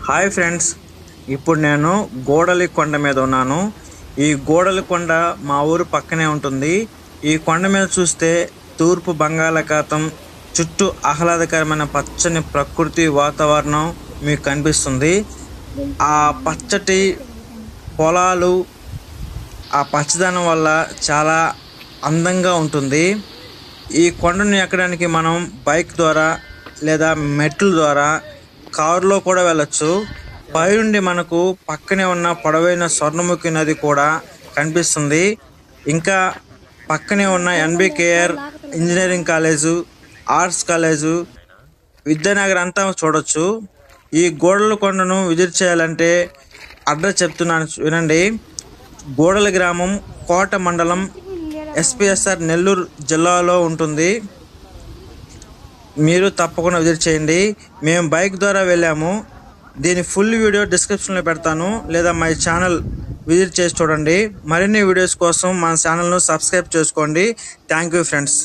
Hi friends, ఇప్పుడు నేను గోడలి కొండ మీద ఉన్నాను. ఈ గోడలి కొండ మా ఊరు పక్కనే ఉంటుంది. ఈ కొండ మీద చూస్తే తూర్పు బంగాళాఖాతం, చుట్టూ ఆహ్లాదకరమైన పచ్చని ప్రకృతి వాతావరణం మీకు కనిపిస్తుంది. ఆ పచ్చటి పొలాలు, ఆ పచ్చదనం వల్ల చాలా అందంగా ఉంటుంది. ఈ కొండను ఎక్కడానికి మనం బైక్ ద్వారా లేదా మెట్ల ద్వారా, కారులో కూడా వెళ్ళొచ్చు. పైనుండి మనకు పక్కనే ఉన్న పొడవైన స్వర్ణముఖి నది కూడా కనిపిస్తుంది. ఇంకా పక్కనే ఉన్న NBKR engineering college, arts college, Vidyanagar అంతా చూడొచ్చు. ఈ గోడల కొండను విజిట్ చేయాలంటే అడ్రస్ చెప్తున్నాను వినండి. గోడల గ్రామం, కోట మండలం, ఎస్పీఎస్ఆర్ నెల్లూరు జిల్లాలో ఉంటుంది. మీరు తప్పకుండా విజిట్ చేయండి. మేము బైక్ ద్వారా వెళ్ళాము. దీని ఫుల్ వీడియో డిస్క్రిప్షన్లో పెడతాను, లేదా మా ఛానల్ విజిట్ చేసి చూడండి. మరిన్ని వీడియోస్ కోసం మన ఛానల్ను సబ్స్క్రైబ్ చేసుకోండి. Thank you friends.